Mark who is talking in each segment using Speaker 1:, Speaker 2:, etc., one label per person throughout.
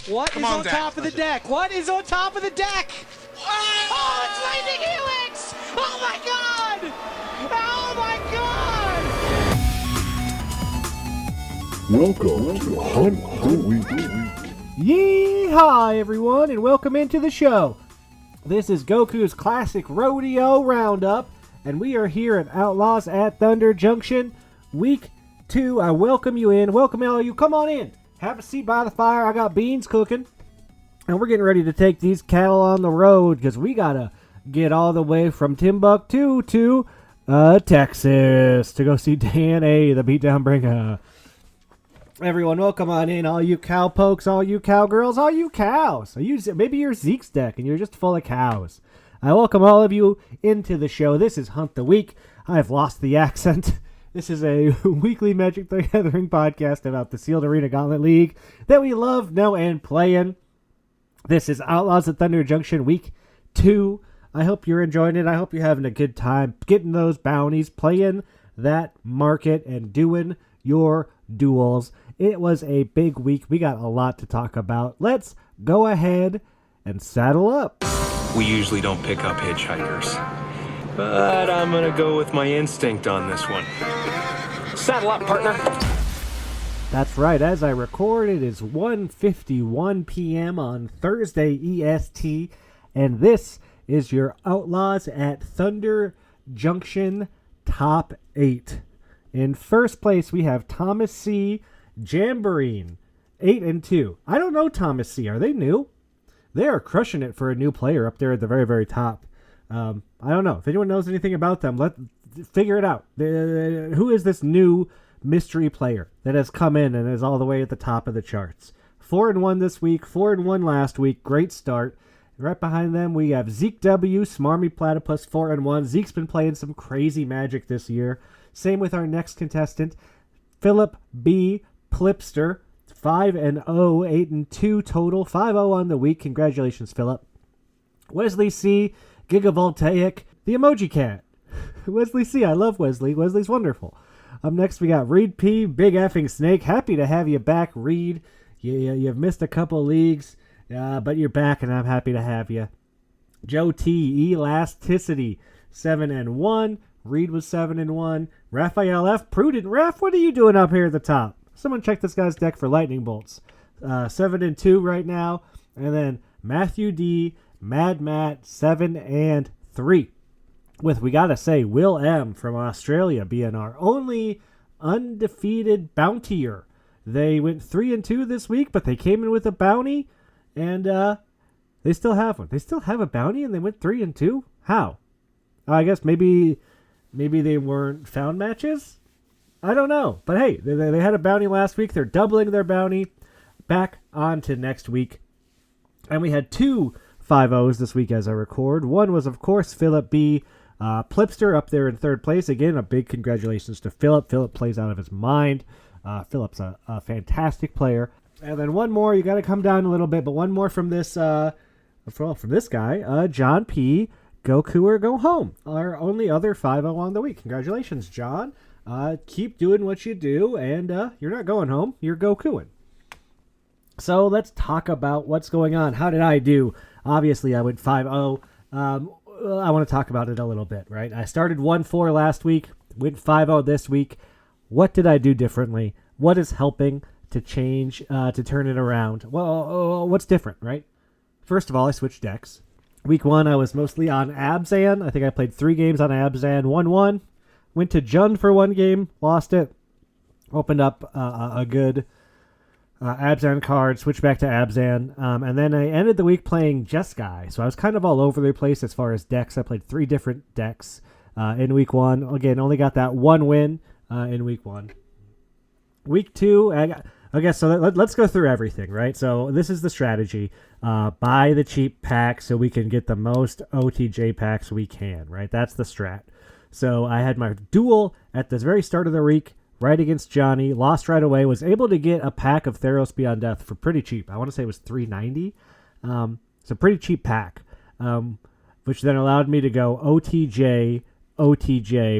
Speaker 1: What is on top of the deck? What is on top of the deck? Oh, it's Lightning Helix! Oh my god! Oh my god!
Speaker 2: Welcome to Hunt the Week.
Speaker 3: Yeehaw, everyone, and welcome into the show. This is Goku's Classic Rodeo Roundup, and we are here at Outlaws at Thunder Junction, Week 2. I welcome you in. Welcome all of you. Come on in. Have a seat by the fire. I got beans cooking, and we're getting ready to take these cattle on the road because we got to get all the way from Timbuktu to Texas to go see Dan A, the beatdown bringer. Everyone, welcome on in, all you cowpokes, all you cowgirls, all you cows. Maybe you're Zeke's deck and you're just full of cows. I welcome all of you into the show. This is Hunt the Week. I've lost the accent. This is a weekly Magic the Gathering podcast about the Sealed Arena Gauntlet League that we love, know, and play in. This is Outlaws at Thunder Junction Week 2. I hope you're enjoying it. I hope you're having a good time getting those bounties, playing that market, and doing your duels. It was a big week. We got a lot to talk about. Let's go ahead and saddle up.
Speaker 4: We usually don't pick up hitchhikers, but I'm going to go with my instinct on this one. Saddle up, partner.
Speaker 3: That's right. As I record, it is 1:51 p.m. on Thursday EST, and this is your Outlaws at Thunder Junction Top 8. In first place, we have Thomas C. Jamboree, 8-2. I don't know Thomas C. Are they new? They are crushing it for a new player up there at the very, very top. I don't know. If anyone knows anything about them, let's figure it out. Who is this new mystery player that has come in and is all the way at the top of the charts? 4-1 this week, 4-1 last week. Great start. Right behind them, we have Zeke W., Smarmy Platypus, 4-1. Zeke's been playing some crazy Magic this year. Same with our next contestant, Philip B. Plipster, 5-0, 8-2 total, 5-0 on the week. Congratulations, Philip. Wesley C., Gigavoltaic, the Emoji Cat. Wesley C., I love Wesley. Wesley's wonderful. Up next, we got Reed P., Big Effing Snake. Happy to have you back, Reed. You've missed a couple leagues, but you're back, and I'm happy to have you. Joe T., Elasticity, 7-1. Reed was 7-1. Raphael F. Prudent. Raph, what are you doing up here at the top? Someone check this guy's deck for lightning bolts. 7-2 right now. And then Matthew D. Mad Matt, 7-3. With, we got to say, Will M. from Australia being our only undefeated bountier. They went 3-2 this week, but they came in with a bounty, and they still have one. They still have a bounty, and they went 3-2? How? I guess maybe they weren't found matches? I don't know. But hey, they had a bounty last week. They're doubling their bounty. Back on to next week. And we had 2 5-0s this week as I record. One was, of course, Philip B. Plipster up there in third place. Again, a big congratulations to Philip. Philip plays out of his mind. Philip's a fantastic player. And then one more. You got to come down a little bit, but one more from this from this guy, John P. Goku or go home. Our only other 5-0 on the week. Congratulations, John. Keep doing what you do, and you're not going home. You're Gokuing. So let's talk about what's going on. How did I do? Obviously, I went 5-0. I want to talk about it a little bit, right? I started 1-4 last week, went 5-0 this week. What did I do differently? What is helping to change, to turn it around? Well, what's different, right? First of all, I switched decks. Week 1, I was mostly on Abzan. I think I played 3 games on Abzan, 1-1. Went to Jund for 1 game, lost it. Opened up a good Abzan card, switched back to Abzan. And then I ended the week playing Jeskai. So I was kind of all over the place as far as decks. I played 3 different decks in week 1. Again, only got that 1 win in week 1. Week 2, okay, so let's go through everything, right? So this is the strategy. Buy the cheap pack so we can get the most OTJ packs we can, right? That's the strat. So I had my duel at the very start of the week, right against Johnny, lost right away, was able to get a pack of Theros Beyond Death for pretty cheap. I want to say it was $3.90. It's a pretty cheap pack, which then allowed me to go OTJ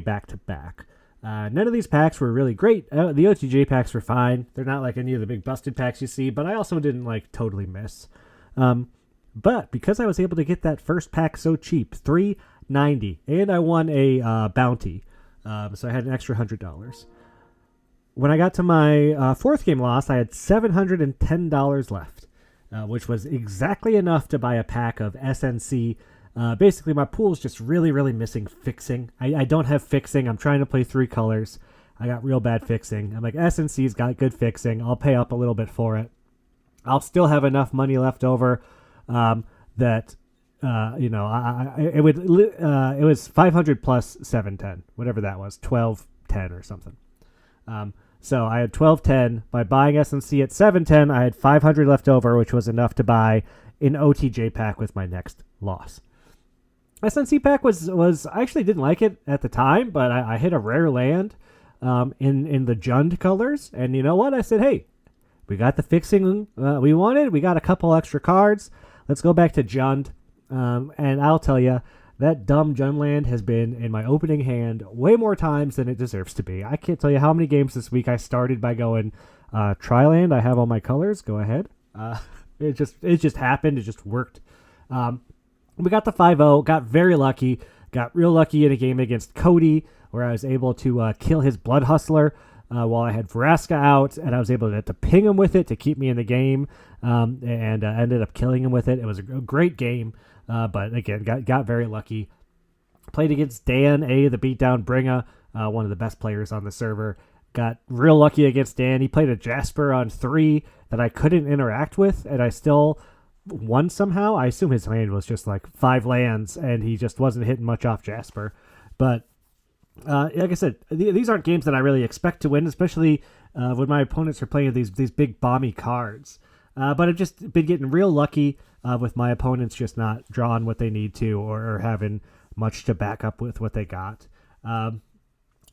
Speaker 3: back to back. None of these packs were really great. The OTJ packs were fine. They're not like any of the big busted packs you see, but I also didn't like totally miss. But because I was able to get that first pack so cheap, $3.90, and I won a bounty, so I had an extra $100. When I got to my fourth game loss, I had $710 left, which was exactly enough to buy a pack of SNC. Basically, my pool is just really, really missing fixing. I don't have fixing. I'm trying to play 3 colors. I got real bad fixing. I'm like, SNC's got good fixing. I'll pay up a little bit for it. I'll still have enough money left over that, it was 500 plus 710, whatever that was, 1210 or something. So I had 1210. By buying SNC at 710, I had 500 left over, which was enough to buy an OTJ pack with my next loss. SNC pack was I actually didn't like it at the time, but I hit a rare land in the Jund colors, and you know what? I said, hey, we got the fixing we wanted. We got a couple extra cards. Let's go back to Jund, and I'll tell you, that dumb Jund land has been in my opening hand way more times than it deserves to be. I can't tell you how many games this week I started by going, try land, I have all my colors, go ahead. It just happened. It just worked. We got the 5-0, got very lucky, got real lucky in a game against Cody where I was able to kill his Blood Hustler while I had Vraska out, and I was able to ping him with it to keep me in the game, and ended up killing him with it. It was a great game. But again, got very lucky. Played against Dan A, the beatdown bringer, one of the best players on the server. Got real lucky against Dan. He played a Jasper on 3 that I couldn't interact with, and I still won somehow. I assume his hand was just like 5 lands, and he just wasn't hitting much off Jasper. But like I said, these aren't games that I really expect to win, especially when my opponents are playing these big bomby cards. But I've just been getting real lucky with my opponents just not drawing what they need to or having much to back up with what they got.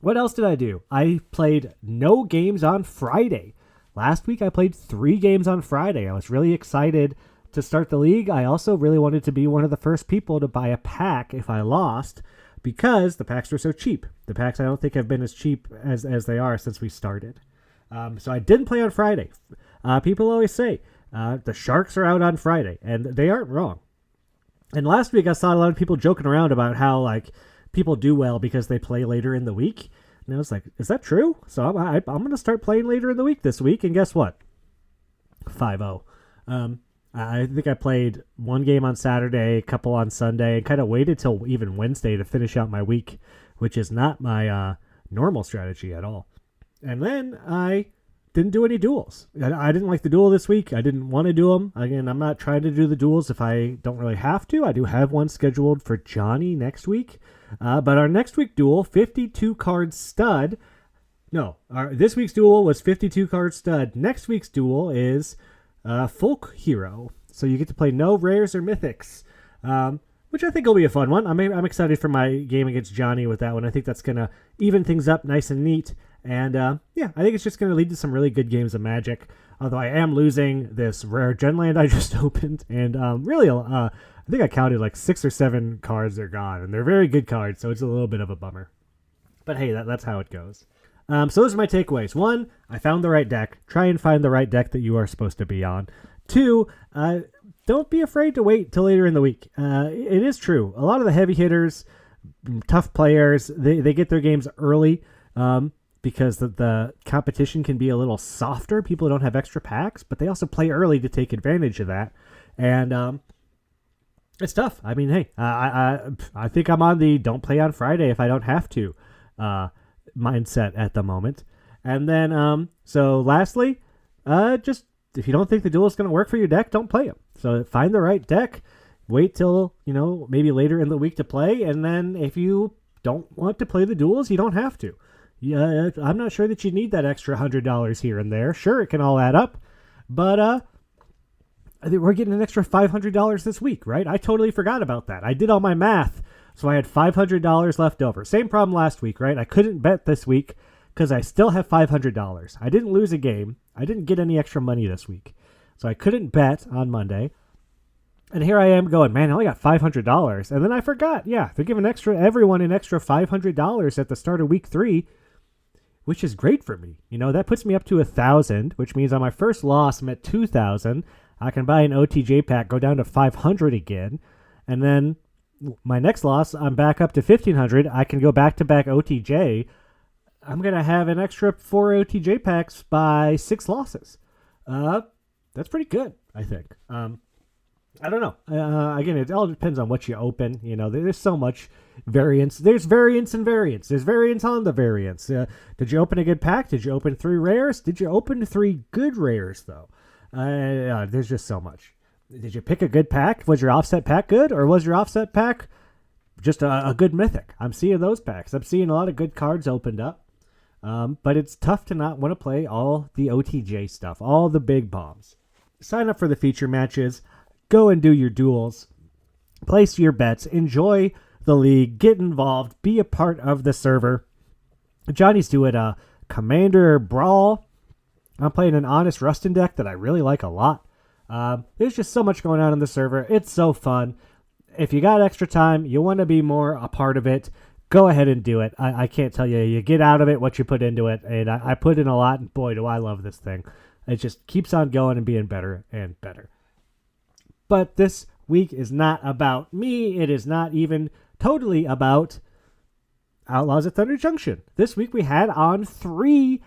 Speaker 3: What else did I do? I played no games on Friday. Last week I played 3 games on Friday. I was really excited to start the league. I also really wanted to be one of the first people to buy a pack if I lost because the packs were so cheap. The packs I don't think have been as cheap as they are since we started. So I didn't play on Friday. People always say, the Sharks are out on Friday, and they aren't wrong. And last week I saw a lot of people joking around about how like people do well because they play later in the week. And I was like, is that true? So I'm going to start playing later in the week this week, and guess what? 5-0. I think I played 1 game on Saturday, a couple on Sunday, and kind of waited till even Wednesday to finish out my week, which is not my normal strategy at all. And then I didn't do any duels. I didn't like the duel this week. I didn't want to do them. Again, I'm not trying to do the duels if I don't really have to. I do have one scheduled for Johnny next week. But our next week duel, 52 card stud. No, this week's duel was 52 card stud. Next week's duel is Folk Hero. So you get to play no rares or mythics, which I think will be a fun one. I'm excited for my game against Johnny with that one. I think that's going to even things up nice and neat. And I think it's just going to lead to some really good games of Magic. Although I am losing this rare Genland I just opened. And I think I counted like 6 or 7 cards are gone. And they're very good cards, so it's a little bit of a bummer. But hey, that's how it goes. So those are my takeaways. 1, I found the right deck. Try and find the right deck that you are supposed to be on. 2, don't be afraid to wait till later in the week. It is true. A lot of the heavy hitters, tough players, they get their games early. Because the competition can be a little softer. People don't have extra packs, but they also play early to take advantage of that. And it's tough. I mean, hey, I think I'm on the don't play on Friday if I don't have to mindset at the moment. And then, so lastly, just if you don't think the duel is going to work for your deck, don't play them. So find the right deck. Wait till, maybe later in the week to play. And then if you don't want to play the duels, you don't have to. Yeah, I'm not sure that you need that extra $100 here and there. Sure, it can all add up, but I think we're getting an extra $500 this week, right? I totally forgot about that. I did all my math, so I had $500 left over. Same problem last week, right? I couldn't bet this week because I still have $500. I didn't lose a game. I didn't get any extra money this week, so I couldn't bet on Monday. And here I am going, man, I only got $500. And then I forgot, they're giving everyone an extra $500 at the start of week 3. which is great for me. That puts me up to 1,000, which means on my first loss, I'm at 2,000. I can buy an OTJ pack, go down to 500 again, and then my next loss, I'm back up to 1,500. I can go back-to-back OTJ. I'm going to have an extra 4 OTJ packs by 6 losses. That's pretty good, I think. I don't know. Again, it all depends on what you open. There's so much variance. There's variance and variance. There's variance on the variance. Did you open a good pack? Did you open 3 rares? Did you open 3 good rares, though? There's just so much. Did you pick a good pack? Was your offset pack good, or was your offset pack just a good mythic? I'm seeing those packs. I'm seeing a lot of good cards opened up. But it's tough to not want to play all the OTJ stuff, all the big bombs. Sign up for the feature matches. Go and do your duels. Place your bets. Enjoy the league. Get involved. Be a part of the server. Johnny's doing a Commander Brawl. I'm playing an Honest Rustin deck that I really like a lot. There's just so much going on the server. It's so fun. If you got extra time, you want to be more a part of it, go ahead and do it. I can't tell you. You get out of it what you put into it. And I put in a lot, and boy, do I love this thing. It just keeps on going and being better and better. But this week is not about me. It is not even totally about Outlaws at Thunder Junction. This week we had on 3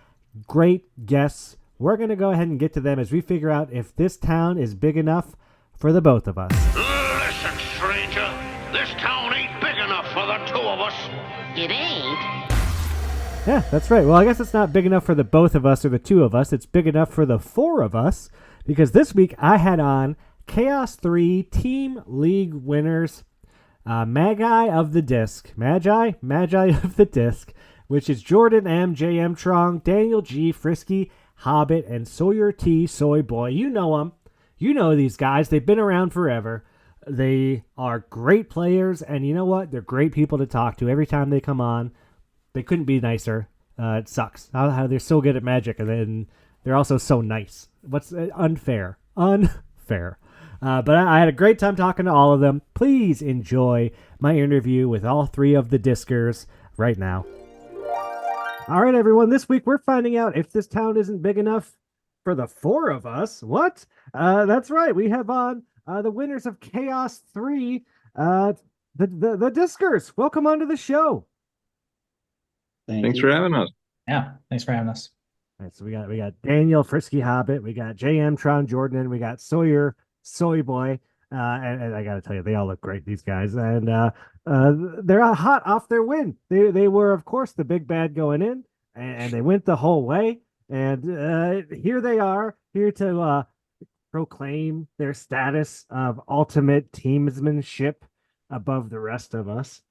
Speaker 3: great guests. We're going to go ahead and get to them as we figure out if this town is big enough for the both of us.
Speaker 5: Listen, stranger. This town ain't big enough for the 2 of us.
Speaker 6: It ain't.
Speaker 3: Yeah, that's right. Well, I guess it's not big enough for the both of us or the 2 of us. It's big enough for the 4 of us, because this week I had on Chaos 3 Team League winners, Magi of the Disc, which is Jordan M, JM Trong, Daniel G, Frisky, Hobbit, and Sawyer T, Soy Boy. You know them. You know these guys. They've been around forever. They are great players, and you know what? They're great people to talk to every time they come on. They couldn't be nicer. It sucks how they're so good at Magic, and then they're also so nice. What's unfair? Unfair. But I had a great time talking to all of them. Please enjoy my interview with all 3 of the Discers right now. All right, everyone. This week we're finding out if this town isn't big enough for the 4 of us. What? That's right. We have on the winners of Chaos 3, the Discers. Welcome onto the show.
Speaker 7: Thanks for having us.
Speaker 8: Yeah, thanks for having us.
Speaker 3: All right, so we got Daniel, Frisky Hobbit, we got JM Tron Jordan, and we got Sawyer Soy Boy. And I got to tell you, they all look great, these guys. And they're hot off their win. They were, of course, the big bad going in, and they went the whole way. And here they are, here to proclaim their status of ultimate teamsmanship above the rest of us.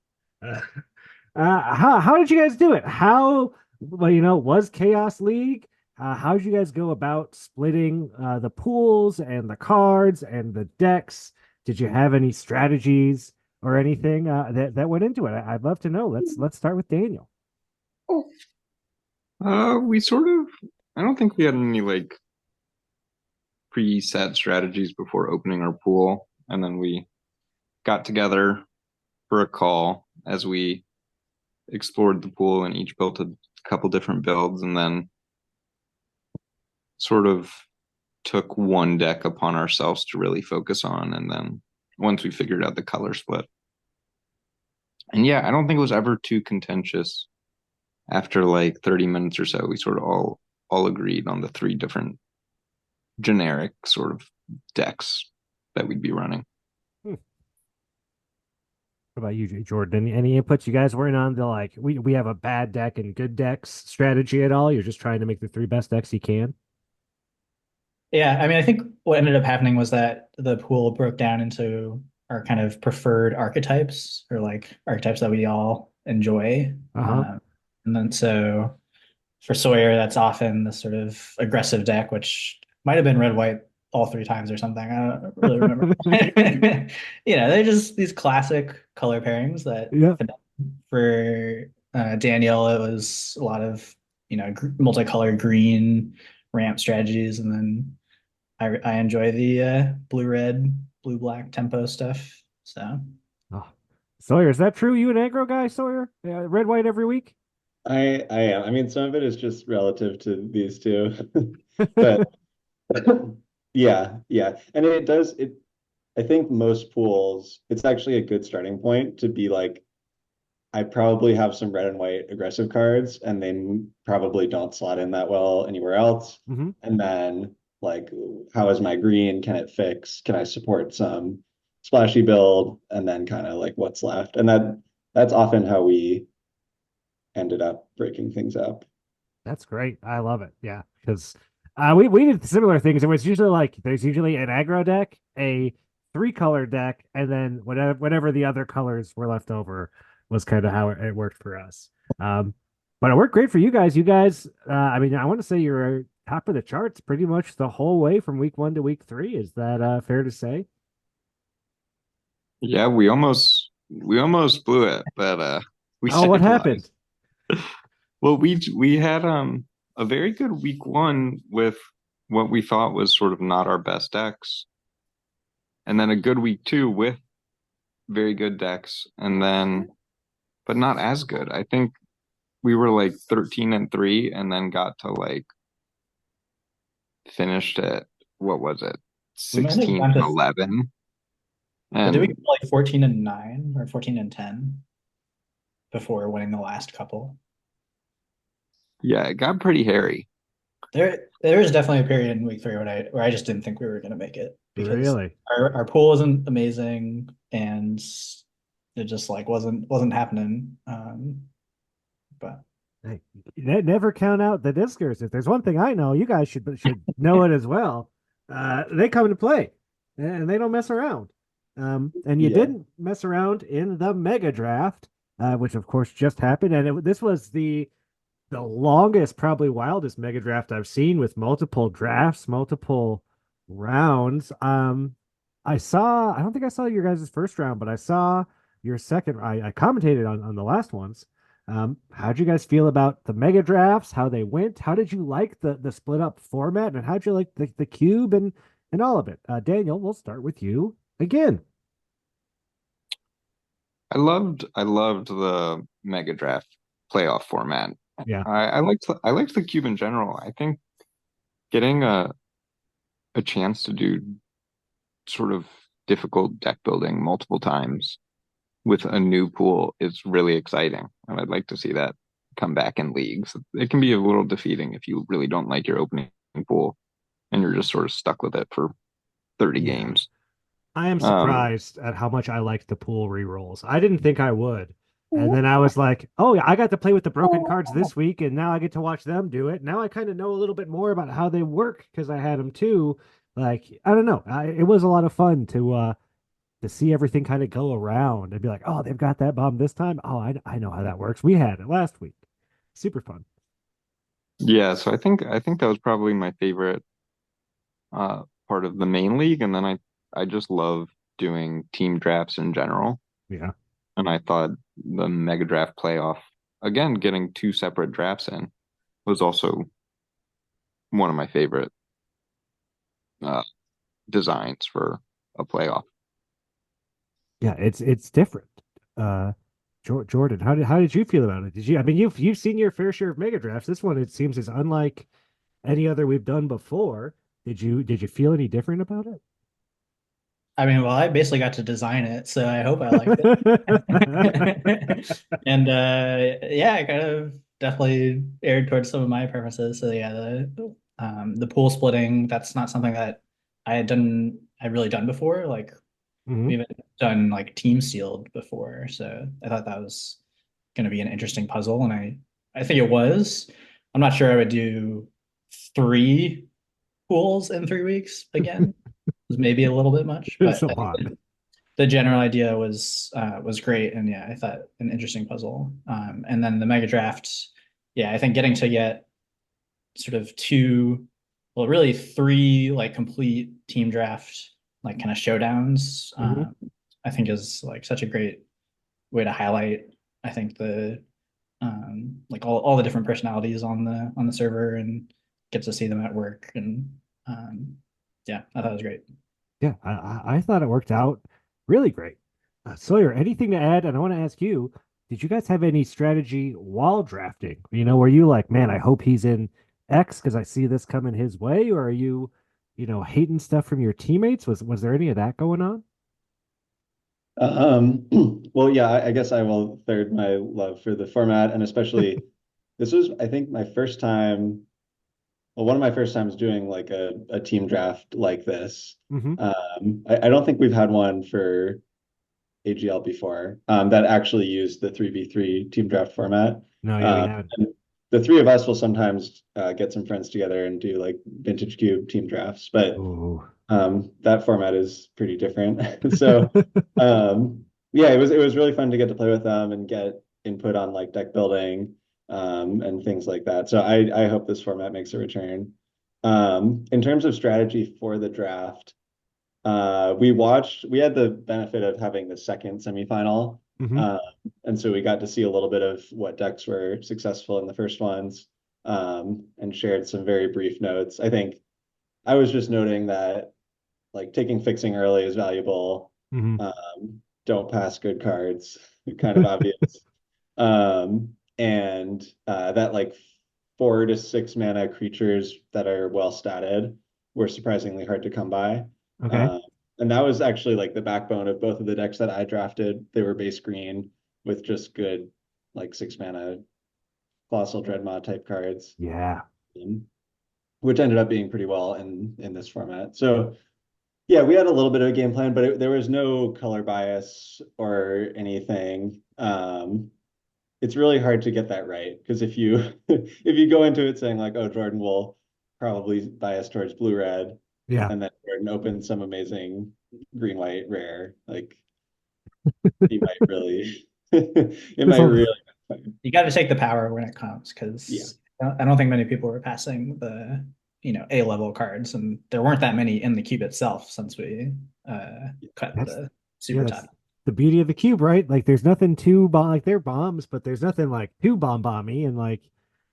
Speaker 3: How did you guys do it? Was Chaos League? How did you guys go about splitting the pools and the cards and the decks? Did you have any strategies or anything that went into it? I'd love to know. Let's start with Daniel.
Speaker 7: We sort of, I don't think we had any like preset strategies before opening our pool, and then we got together for a call as we explored the pool and each built a couple different builds, and then sort of took one deck upon ourselves to really focus on. And then once we figured out the color split, and yeah, I don't think it was ever too contentious. After like 30 minutes or so, we sort of all agreed on the 3 different generic sort of decks that we'd be running.
Speaker 3: What about you, Jordan? Any inputs you guys weren't on the like we have a bad deck and good decks strategy at all? You're just trying to make the 3 best decks you can?
Speaker 8: Yeah, I mean, I think what ended up happening was that the pool broke down into our kind of preferred archetypes, or like archetypes that we all enjoy. And then so for Sawyer, that's often the sort of aggressive deck, which might have been red-white all 3 times or something. I don't really remember. They're just these classic color pairings that for Daniel, it was a lot of, multicolored green ramp strategies. And then I enjoy the blue-red, blue-black tempo stuff. So.
Speaker 3: Sawyer, is that true? You an aggro guy, Sawyer? Red-white every week?
Speaker 6: I am. I mean, some of it is just relative to these two, but yeah. And it does it. I think most pools, it's actually a good starting point to be like, I probably have some red and white aggressive cards, and they probably don't slot in that well anywhere else.
Speaker 3: Hmm.
Speaker 6: And then, like, how is my green? Can it fix? Can I support some splashy build? And then kind of like what's left. And that's often how we ended up breaking things up.
Speaker 3: That's great. I love it. Yeah, because we did similar things. It was usually like there's usually an aggro deck, a three-color deck, and then whatever the other colors were left over was kind of how it worked for us. Um, but it worked great for you guys. You guys, I mean, I want to say you're top of the charts pretty much the whole way from week 1 to week 3. Is that fair to say?
Speaker 7: Yeah, we almost blew it, but we
Speaker 3: Oh, what
Speaker 7: stabilized.
Speaker 3: happened?
Speaker 7: Well, we had a very good week one with what we thought was sort of not our best decks, and then a good week two with very good decks, and then but not as good. I think we were like 13-3, and then got to like finished at what was it,
Speaker 8: We might have
Speaker 7: 16
Speaker 8: gone
Speaker 7: and
Speaker 8: to,
Speaker 7: 11,
Speaker 8: but did we go
Speaker 7: and
Speaker 8: like 14-9 or 14-10 before winning the last couple?
Speaker 7: yeah, it got pretty hairy.
Speaker 8: There is definitely a period in week three where I just didn't think we were going to make it because
Speaker 3: Really?
Speaker 8: our pool wasn't amazing and it just like wasn't happening. But
Speaker 3: Hey, never count out the Discers. If there's one thing I know, you guys should know it as well. They come into play, and they don't mess around. And you
Speaker 6: Yeah.
Speaker 3: didn't mess around in the mega draft, which of course just happened, and this was the longest, probably wildest mega draft I've seen with multiple drafts, multiple rounds. I don't think I saw your guys' first round, but I saw your second. I commentated on the last ones. How'd you guys feel about the mega drafts? How they went? How did you like the split up format? And how'd you like the cube and all of it? Daniel, we'll start with you again.
Speaker 7: I loved the Mega Draft playoff format.
Speaker 3: Yeah.
Speaker 7: I liked the cube in general. I think getting a chance to do sort of difficult deck building multiple times with a new pool is really exciting, and I'd like to see that come back in leagues. It can be a little defeating if you really don't like your opening pool and you're just sort of stuck with it for 30
Speaker 3: Yeah.
Speaker 7: games.
Speaker 3: I am
Speaker 7: Um,
Speaker 3: surprised at how much I liked the pool rerolls. I didn't think I would. And then I was like, oh, yeah, I got to play with the broken cards this week, and now I get to watch them do it. Now I kind of know a little bit more about how they work because I had them too. Like, I don't know. It was a lot of fun to see everything kind of go around and be like, oh, they've got that bomb this time. Oh, I know how that works. We had it last week. Super fun.
Speaker 7: yeah, so I think that was probably my favorite part of the main league, and then I just love doing team drafts in general.
Speaker 3: Yeah.
Speaker 7: And I thought the Mega Draft playoff, again, getting two separate drafts in, was also one of my favorite uh, designs for a playoff.
Speaker 3: Yeah, it's different. Uh, Jordan, how did you feel about it? Did you? I mean, you've seen your fair share of mega drafts. This one, it seems, is unlike any other we've done before. Did you feel any different about it?
Speaker 8: I mean, well, I basically got to design it, so I hope I liked it. And yeah, I kind of definitely aired towards some of my preferences. So yeah, the pool splitting, that's not something that I really done before. Like we
Speaker 3: Hmm.
Speaker 8: haven't done like team sealed before. So I thought that was gonna be an interesting puzzle, and I think it was. I'm not sure I would do three pools in 3 weeks again. It was maybe a little bit much,
Speaker 3: It's
Speaker 8: but
Speaker 3: a
Speaker 8: I think
Speaker 3: lot.
Speaker 8: the general idea was great, and yeah, I thought an interesting puzzle. And then the mega draft, yeah, I think getting to get sort of two, well, really three like complete team draft like kind of showdowns,
Speaker 3: Hmm.
Speaker 8: I think is like such a great way to highlight. I think the like all the different personalities on the server and get to see them at work and yeah, I thought it was great.
Speaker 3: Yeah, I thought it worked out really great. Sawyer, anything to add? And I want to ask you, did you guys have any strategy while drafting? Were you like, man, I hope he's in X because I see this coming his way, or are you, hating stuff from your teammates? Was there any of that going on?
Speaker 6: Well, yeah, I guess I will third my love for the format, and especially this was, I think, my first time, well, one of my first times doing like a team draft like this.
Speaker 3: Mm-hmm.
Speaker 6: I don't think we've had one for AGL before that actually used the 3v3 team draft format.
Speaker 3: No, yeah, we haven't.
Speaker 6: And the three of us will sometimes get some friends together and do like vintage cube team drafts, but
Speaker 3: Ooh.
Speaker 6: that format is pretty different. So yeah, it was really fun to get to play with them and get input on like deck building and things like that. So I hope this format makes a return. In terms of strategy for the draft, we had the benefit of having the second semifinal.
Speaker 3: Mm-hmm.
Speaker 6: And so we got to see a little bit of what decks were successful in the first ones, and shared some very brief notes. I think I was just noting that like taking fixing early is valuable.
Speaker 3: Mm-hmm.
Speaker 6: Don't pass good cards, kind of obvious. And that like 4 to 6 mana creatures that are well statted were surprisingly hard to come by.
Speaker 3: Okay.
Speaker 6: And that was actually like the backbone of both of the decks that I drafted. They were base green with just good like 6 mana Colossal Dreadmaw type cards.
Speaker 3: Yeah.
Speaker 6: Which ended up being pretty well in this format. So yeah, we had a little bit of a game plan, but there was no color bias or anything. It's really hard to get that right because if you if you go into it saying like, oh, Jordan will probably bias towards blue red,
Speaker 3: Yeah.
Speaker 6: and then Jordan opens some amazing green white rare, like he might really it might really.
Speaker 8: You got to take the power when it comes because
Speaker 6: Yeah.
Speaker 8: I don't think many people were passing the A level cards, and there weren't that many in the cube itself since we cut the super top.
Speaker 3: The beauty of the cube, right? Like there's nothing too bomb, like they're bombs, but there's nothing like too bomby, and like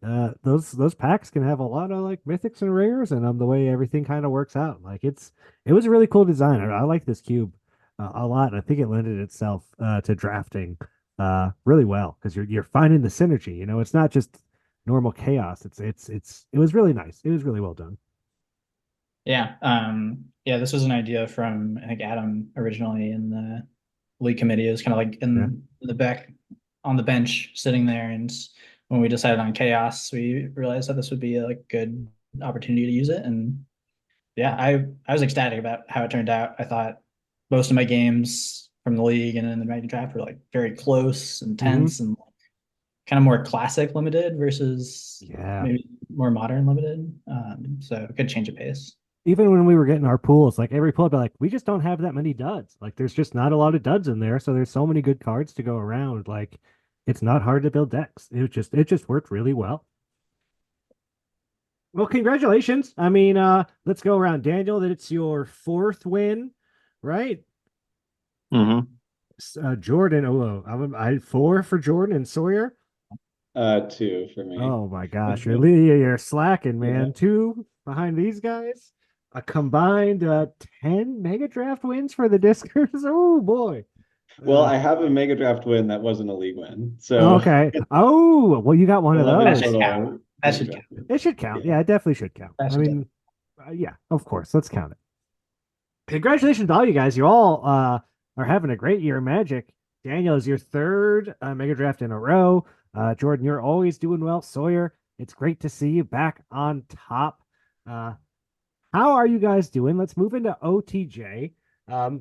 Speaker 3: those packs can have a lot of like mythics and rares, and the way everything kind of works out, like it was a really cool design. I like this cube a lot, and I think it lended itself to drafting really well because you're finding the synergy. It's not just normal chaos. It was really nice. It was really well done.
Speaker 8: Yeah. Yeah, this was an idea from I think Adam originally in the league committee. It was kind of like in the back on the bench sitting there, and when we decided on chaos, we realized that this would be a good opportunity to use it. And yeah, I was ecstatic about how it turned out. I thought most of my games from the league and in the Magi draft were like very close and tense and kind of more classic limited versus maybe more modern limited. So a good change of pace.
Speaker 3: Even when we were getting our pools, like every pool, I'd be like, we just don't have that many duds. Like there's just not a lot of duds in there. So there's so many good cards to go around. Like it's not hard to build decks. It just worked really well. Well, congratulations. I mean, let's go around. Daniel, that it's your 4th win, right?
Speaker 7: Mm-hmm.
Speaker 3: Jordan, I had 4 for Jordan and Sawyer.
Speaker 6: 2 for me.
Speaker 3: Oh my gosh, you're slacking, man.
Speaker 6: Yeah.
Speaker 3: 2 behind these guys. A combined 10 mega draft wins for the Discers. Oh boy.
Speaker 6: Well, I have a mega draft win that wasn't a league win. So
Speaker 3: okay. Oh, well, you got one of those.
Speaker 8: That should count. That should count.
Speaker 3: It should count. Yeah, it definitely should count. I mean, yeah, of course. Let's count it. Congratulations to all you guys. You all are having a great year of Magic. Daniel is your 3rd mega draft in a row. Jordan, you're always doing well. Sawyer, it's great to see you back on top. How are you guys doing? Let's move into OTJ. How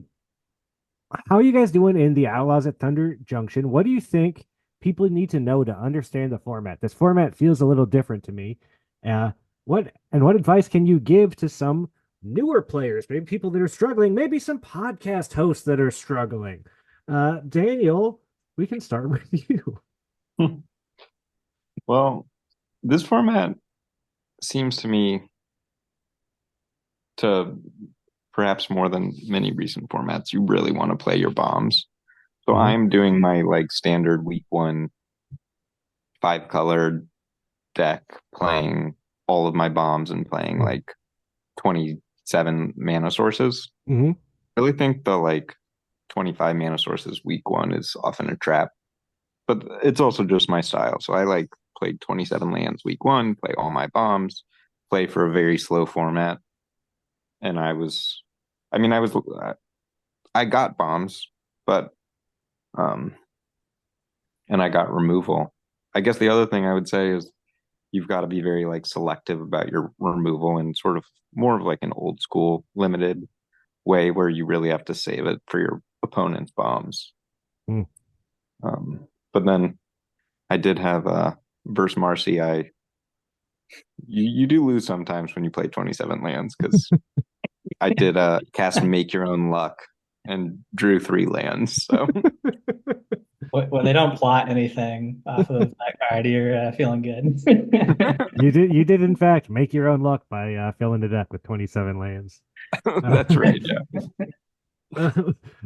Speaker 3: are you guys doing in the Outlaws at Thunder Junction? What do you think people need to know to understand the format? This format feels a little different to me. What advice can you give to some newer players, maybe people that are struggling, maybe some podcast hosts that are struggling? Daniel, we can start with you.
Speaker 7: Well, this format seems to me to perhaps more than many recent formats, you really want to play your bombs. So I'm doing my like standard week 1 5-colored deck, playing all of my bombs and playing like 27 mana sources.
Speaker 3: Mm-hmm.
Speaker 7: I really think the like 25 mana sources week 1 is often a trap. but it's also just my style. So I like played 27 lands week one, play all my bombs, play for a very slow format. And I got bombs, but, and I got removal. I guess the other thing I would say is you've got to be very like selective about your removal and sort of more of like an old school limited way where you really have to save it for your opponent's bombs.
Speaker 3: Hmm.
Speaker 7: But then I did have versus Marcy. You do lose sometimes when you play 27 lands because I did cast Make Your Own Luck and drew 3 lands. So
Speaker 8: When they don't plot anything off of that card, you're feeling good.
Speaker 3: You did in fact make your own luck by filling the deck with 27 lands.
Speaker 7: that's right. Yeah.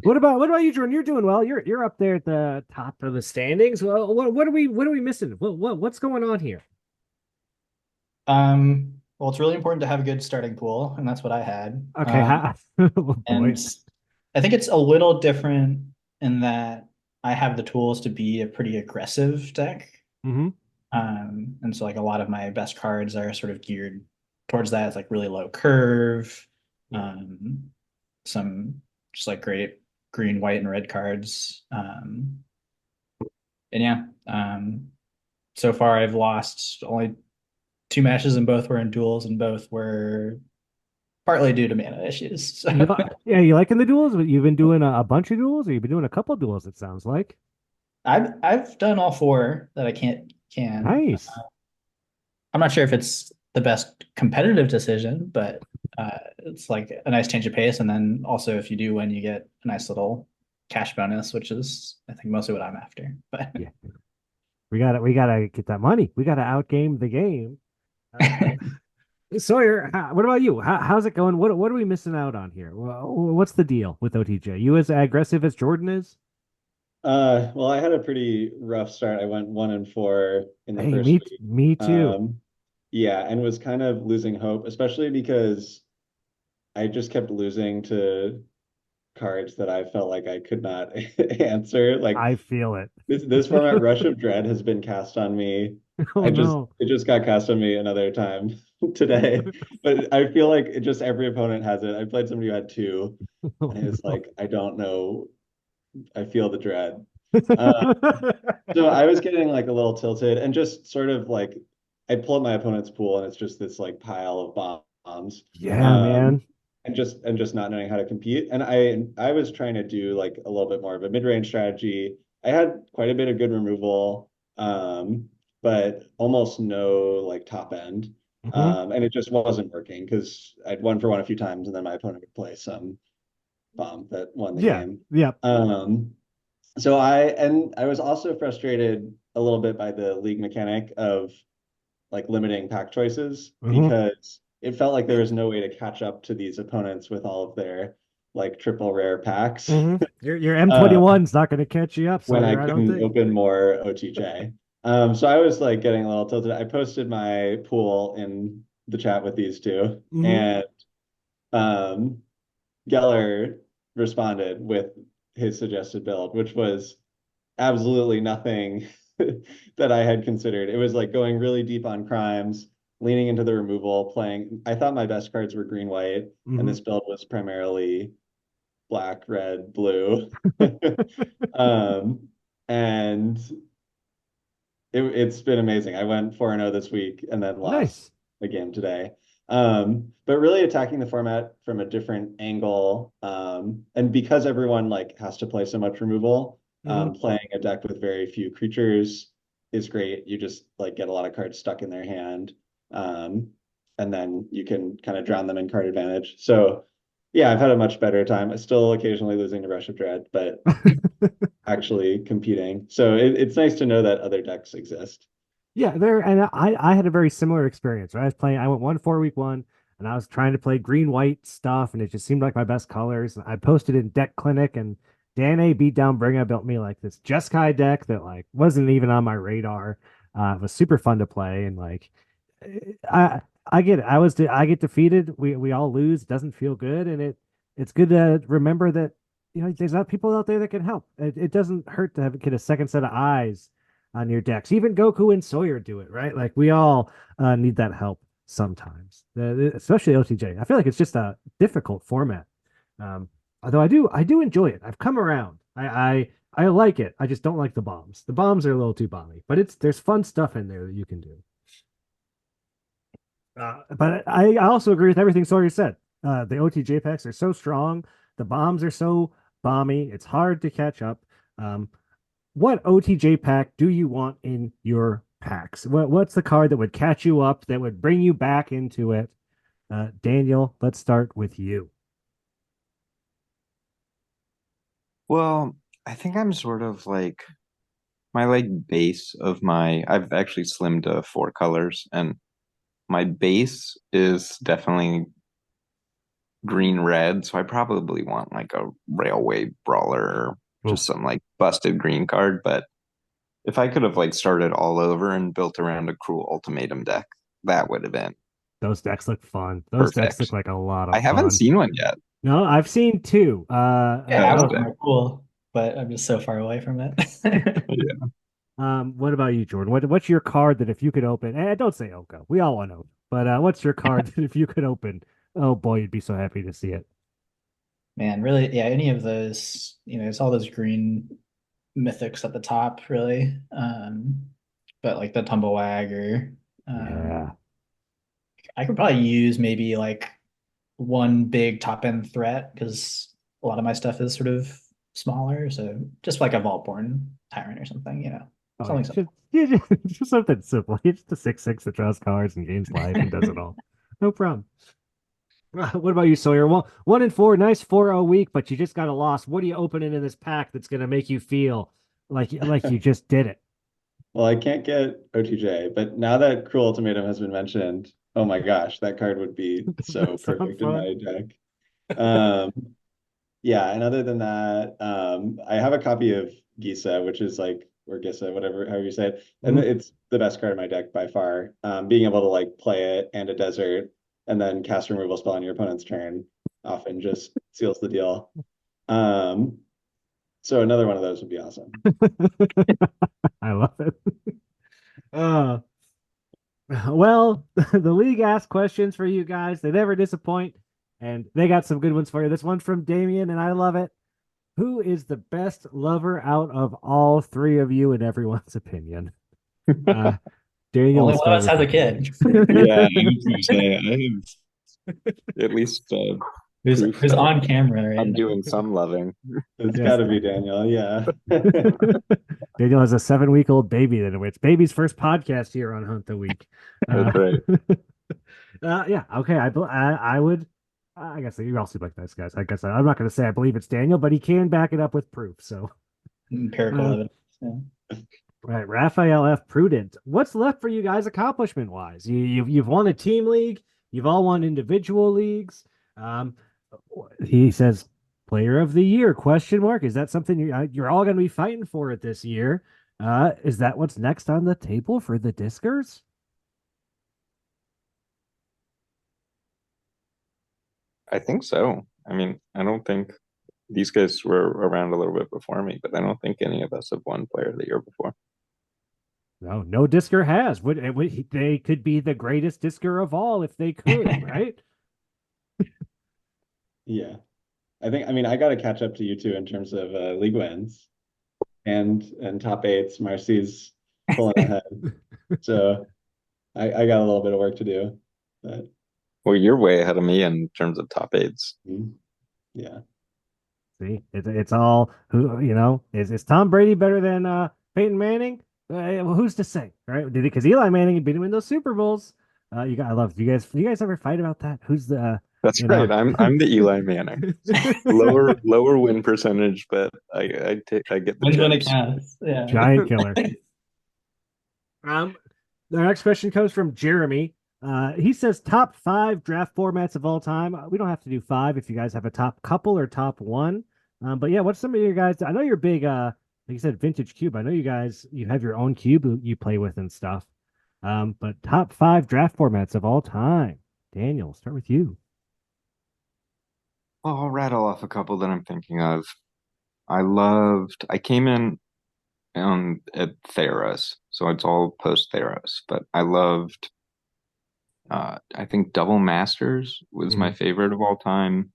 Speaker 3: What about you, Jordan? You're doing well. You're up there at the top of the standings. Well, what are we missing? What's going on here?
Speaker 8: Well, it's really important to have a good starting pool, and that's what I had.
Speaker 3: Okay, oh,
Speaker 8: and I think it's a little different in that I have the tools to be a pretty aggressive deck.
Speaker 3: Mm-hmm.
Speaker 8: And so like a lot of my best cards are sort of geared towards that. It's like really low curve. Some just like great green, white, and red cards. And yeah, so far I've lost only 2 matches, and both were in duels, and both were partly due to mana issues. So.
Speaker 3: Yeah, you liking the duels? You've been doing a bunch of duels, or you've been doing a couple of duels, it sounds like.
Speaker 8: I've done all 4 that I can.
Speaker 3: Nice.
Speaker 8: I'm not sure if it's the best competitive decision, but it's like a nice change of pace. And then also, if you do win, you get a nice little cash bonus, which is I think mostly what I'm after. But
Speaker 3: yeah, we gotta get that money. We gotta outgame the game. Sawyer, what about you? How's it going? What are we missing out on here? What's the deal with OTJ? You as aggressive as Jordan is?
Speaker 6: Well, I had a pretty rough start. I went 1-4 in the first
Speaker 3: me,
Speaker 6: week.
Speaker 3: me too.
Speaker 6: Yeah, and was kind of losing hope, especially because I just kept losing to cards that I felt like I could not answer. Like
Speaker 3: I feel it.
Speaker 6: This format, Rush of Dread, has been cast on me.
Speaker 3: Oh no.
Speaker 6: It just got cast on me another time today. But I feel like every opponent has it. I played somebody who had 2, and it was like, I don't know. I feel the dread. So I was getting like a little tilted and just sort of like I pull up my opponent's pool and it's just this like pile of bombs.
Speaker 3: Yeah, man.
Speaker 6: And just not knowing how to compete. And I was trying to do like a little bit more of a mid-range strategy. I had quite a bit of good removal, but almost no like top end. And it just wasn't working because I'd 1-for-1 a few times and then my opponent would play some bomb that won the game.
Speaker 3: Yeah.
Speaker 6: So I was also frustrated a little bit by the league mechanic of like limiting pack choices because it felt like there was no way to catch up to these opponents with all of their like triple rare packs.
Speaker 3: Your M21's not going to catch you up
Speaker 6: when I couldn't open more OTJ. So I was like getting a little tilted. I posted my pool in the chat with these 2, and Geller responded with his suggested build, which was absolutely nothing that I had considered. It was like going really deep on crimes, leaning into the removal, playing. I thought my best cards were green, white, and this build was primarily black, red, blue. And it's been amazing. I went 4-0 this week and then lost a game today. But really attacking the format from a different angle. And because everyone like has to play so much removal, playing a deck with very few creatures is great. You just like get a lot of cards stuck in their hand. And then you can kind of drown them in card advantage. So yeah, I've had a much better time. I'm still occasionally losing to Rush of Dread, but actually competing. So it's nice to know that other decks exist.
Speaker 3: Yeah, I had a very similar experience. Right? I went 1-4 week 1, and I was trying to play green white stuff, and it just seemed like my best colors. And I posted in Deck Clinic, and Dan A beat down Bringer built me like this Jeskai deck that like wasn't even on my radar. It was super fun to play, and like I get it. I get defeated. We all lose. It doesn't feel good, and it's good to remember that there's other people out there that can help. It doesn't hurt to get a second set of eyes on your decks. Even Goku and Sawyer do it, right? Like we all need that help sometimes, especially OTJ. I feel like it's just a difficult format. Although I do enjoy it. I've come around. I like it. I just don't like the bombs. The bombs are a little too bomby, but there's fun stuff in there that you can do. But I also agree with everything Sawyer said. The OTJ packs are so strong. The bombs are so bomby. It's hard to catch up. What OTJ pack do you want in your packs? What's the card that would catch you up, that would bring you back into it? Daniel, let's start with you.
Speaker 7: Well, I think I'm sort of like my like base of I've actually slimmed to 4 colors, and my base is definitely green red, so I probably want like a railway brawler or just some like busted green card. But if I could have like started all over and built around a cruel ultimatum deck, that would have been
Speaker 3: Those decks look fun. Those decks
Speaker 7: perfect.
Speaker 3: look like a lot of
Speaker 7: I haven't
Speaker 3: fun.
Speaker 7: seen one yet.
Speaker 3: No, I've seen 2.
Speaker 8: Yeah, that was cool, but I'm just so far away from it.
Speaker 7: Yeah.
Speaker 3: What about you, Jordan? What's your card that if you could open? Don't say Oko. We all want to. But what's your card that if you could open? Oh boy, you'd be so happy to see it.
Speaker 8: Man, really, yeah, any of those, it's all those green mythics at the top, really. But like the Tumblewag or
Speaker 3: Yeah.
Speaker 8: I could probably use maybe like one big top end threat because a lot of my stuff is sort of smaller. So just like a Vaultborn Tyrant or something, something simple.
Speaker 3: Just something simple. It's just a 6/6 that draws cards and gains life and does it all. No problem. What about you, Sawyer? Well, 1-4, nice 4-0 week, but you just got a loss. What are you opening in this pack that's going to make you feel like you just did it?
Speaker 6: Well, I can't get OTJ, but now that Cruel Ultimatum has been mentioned, oh my gosh, that card would be so perfect in my deck. Yeah, and other than that, I have a copy of Gisa, which is like, or Gisa, whatever, however you say it. And it's the best card in my deck by far. Being able to like play it and a desert and then cast a removal spell on your opponent's turn often just seals the deal. So another one of those would be awesome.
Speaker 3: I love it. Well, the league asked questions for you guys. They never disappoint, and they got some good ones for you. This one's from Damien, and I love it. Who is the best lover out of all 3 of you in everyone's opinion? Daniel.
Speaker 8: Only one of us has a kid.
Speaker 7: Yeah, I was gonna say I have at least
Speaker 8: who's on camera. Right?
Speaker 7: I'm doing some loving.
Speaker 6: It's got to be Daniel, yeah.
Speaker 3: Daniel has a 7-week-old baby. It's baby's first podcast here on Hunt the Week.
Speaker 7: That's right.
Speaker 3: Yeah. Okay. I would. I guess you all seem like nice guys. I guess I'm not going to say I believe it's Daniel, but he can back it up with proof. So
Speaker 8: empirical evidence. Yeah.
Speaker 3: Right, Raphael F. Prudent. What's left for you guys accomplishment wise? You've won a team league. You've all won individual leagues. He says, "Player of the year?" Question mark. Is that something you're all going to be fighting for it this year? Is that what's next on the table for the Discers?
Speaker 7: I think so. I mean, I don't think these guys were around a little bit before me, but I don't think any of us have won Player of the Year before.
Speaker 3: No Discer has. They could be the greatest Discer of all if they could, right?
Speaker 6: Yeah. I mean, I got to catch up to you two in terms of league wins and top 8s. Marcy's pulling ahead. So I got a little bit of work to do. But
Speaker 7: well, you're way ahead of me in terms of top 8s.
Speaker 6: Yeah.
Speaker 3: See, it's all who is Tom Brady better than Peyton Manning? Well, who's to say, right? Because Eli Manning beat him in those Super Bowls. I love. Do you guys ever fight about that? Who's the?
Speaker 7: That's right. I'm the Eli Manning. lower win percentage, but I get the
Speaker 8: wins when it
Speaker 7: chips.
Speaker 8: counts. Yeah.
Speaker 3: Giant killer. The next question comes from Jeremy. He says top 5 draft formats of all time. We don't have to do 5 if you guys have a top couple or top 1. But yeah, what's some of your guys? I know you're big. Like you said, vintage cube. I know you have your own cube you play with and stuff. But top 5 draft formats of all time. Daniel, start with you.
Speaker 7: Well, I'll rattle off a couple that I'm thinking of. I came in at Theros, so it's all post Theros, but I loved I think Double Masters was my favorite of all time.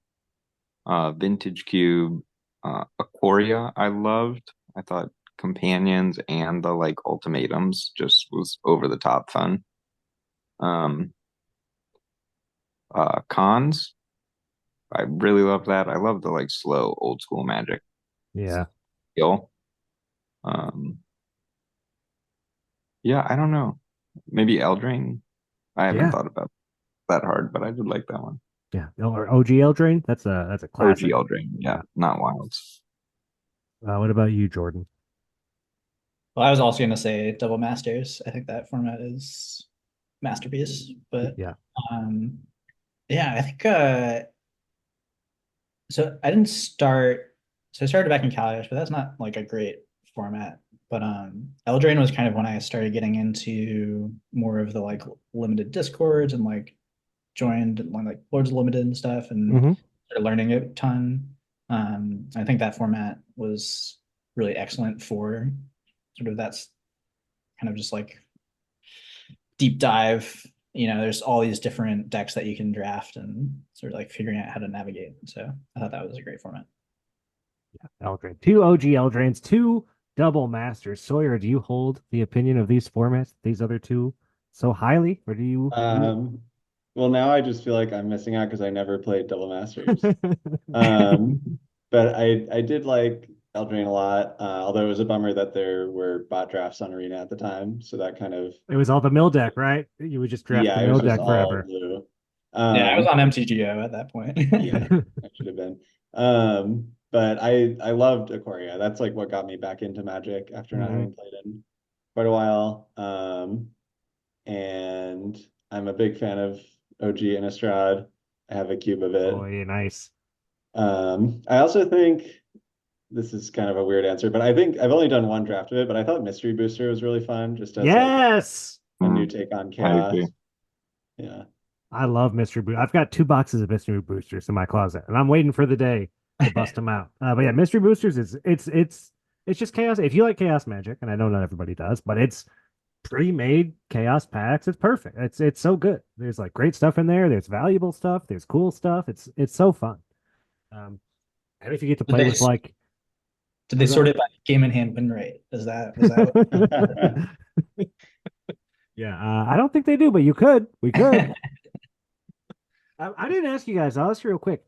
Speaker 7: Vintage Cube, Aquaria I loved. I thought Companions and the like ultimatums just was over the top fun. Um Cons, I really love that. I love the like slow old school Magic
Speaker 3: Yeah.
Speaker 7: skill. Um yeah, I don't know. Maybe Eldraine. I haven't
Speaker 3: Yeah.
Speaker 7: thought about that hard, but I did like that one.
Speaker 3: Yeah. Or OGL Drain. That's a
Speaker 7: OG
Speaker 3: classic.
Speaker 7: Eldraine, yeah,
Speaker 3: Yeah.
Speaker 7: not Wilds.
Speaker 3: What about you, Jordan?
Speaker 8: Well, I was also going to say Double Masters. I think that format is masterpiece. But
Speaker 3: Yeah.
Speaker 8: um, yeah, I think so. I didn't start. So I started back in Kaladesh, but that's not like a great format. But Eldraine was kind of when I started getting into more of the like limited discords and like joined like Lords of Limited and stuff and
Speaker 3: Hmm.
Speaker 8: started learning a ton. I think that format was really excellent for sort of that's kind of just like deep dive. There's all these different decks that you can draft and sort of like figuring out how to navigate. So I thought that was a great format.
Speaker 3: Eldraine. Two OG Eldrains, two double masters. Sawyer, do you hold the opinion of these formats, these other two, so highly, or do you?
Speaker 6: Well, now I just feel like I'm missing out because I never played Double Masters. Um, but I did like Eldraine a lot, although it was a bummer that there were bot drafts on Arena at the time. So that kind of,
Speaker 3: It was all the mill deck, right? You would just draft the
Speaker 6: yeah, it was
Speaker 3: mill
Speaker 6: just
Speaker 3: deck
Speaker 6: all
Speaker 3: forever.
Speaker 6: blue.
Speaker 8: Yeah, I was
Speaker 6: Um,
Speaker 8: on MTGO at that point.
Speaker 6: yeah, I should have been. But I loved Aquaria. That's like what got me back into Magic after not
Speaker 3: Hmm.
Speaker 6: having played in quite a while. And I'm a big fan of OG Innistrad. I have a cube of
Speaker 3: Oh,
Speaker 6: it.
Speaker 3: yeah, nice.
Speaker 6: I also think this is kind of a weird answer, but I think I've only done one draft of it, but I thought Mystery Booster was really fun, just as like
Speaker 3: Yes,
Speaker 6: a new take on
Speaker 7: I
Speaker 6: chaos.
Speaker 7: agree.
Speaker 6: Yeah.
Speaker 3: I love Mystery Booster. I've got two boxes of Mystery Boosters in my closet, and I'm waiting for the day to bust them out. But yeah, Mystery Boosters is it's just chaos. If you like chaos magic, and I know not everybody does, but it's pre-made chaos packs. It's perfect. It's so good. There's like great stuff in there. There's valuable stuff. There's cool stuff. It's so fun. Um, and if you get to
Speaker 8: did
Speaker 3: play
Speaker 8: they
Speaker 3: with like,
Speaker 8: did they
Speaker 3: oh, go
Speaker 8: sort
Speaker 3: ahead.
Speaker 8: it by game in hand win rate? Was that
Speaker 3: Yeah, I don't think they do, but you could. We could. I didn't ask you guys. I'll ask you real quick.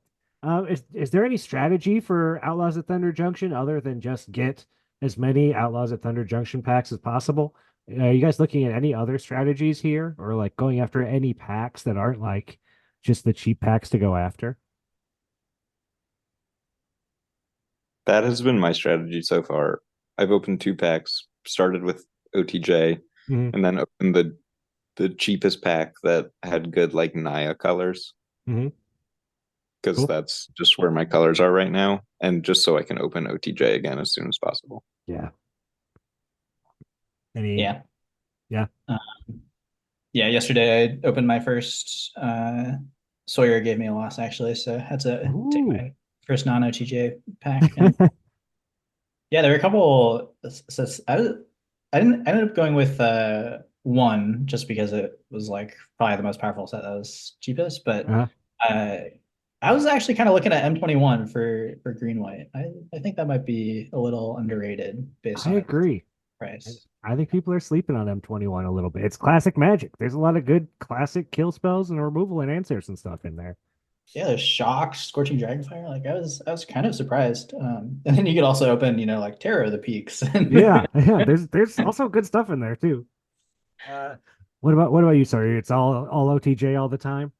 Speaker 3: Is there any strategy for Outlaws at Thunder Junction other than just get as many Outlaws at Thunder Junction packs as possible? Are you guys looking at any other strategies here, or like going after any packs that aren't like just the cheap packs to go after?
Speaker 7: That has been my strategy so far. I've opened two packs, started with OTJ,
Speaker 3: Hmm.
Speaker 7: and then opened the cheapest pack that had good like Naya colors,
Speaker 3: Hmm.
Speaker 7: because
Speaker 3: Cool.
Speaker 7: that's just where my colors are right now, and just so I can open OTJ again as soon as possible.
Speaker 3: Yeah. Any?
Speaker 8: yeah.
Speaker 3: Yeah.
Speaker 8: Uh, yeah, yesterday I opened my first Sawyer gave me a loss actually, so I had to take
Speaker 3: Ooh.
Speaker 8: my first non-OTJ pack. And yeah, there were a couple. So I ended up going with one just because it was like probably the most powerful set that was cheapest. But
Speaker 3: uh,
Speaker 8: uh, I was actually kind of looking at M21 for green white. I think that might be a little underrated based
Speaker 3: I
Speaker 8: on its
Speaker 3: agree.
Speaker 8: price.
Speaker 3: I think people are sleeping on M21 a little bit. It's classic magic. There's a lot of good classic kill spells and removal and answers and stuff in there.
Speaker 8: Yeah, there's shock, scorching dragonfire. Like I was kind of surprised. And then you could also open, like Terror of the Peaks.
Speaker 3: Yeah, yeah. There's also good stuff in there too. Uh, what about you? Sorry, it's all OTJ all the time.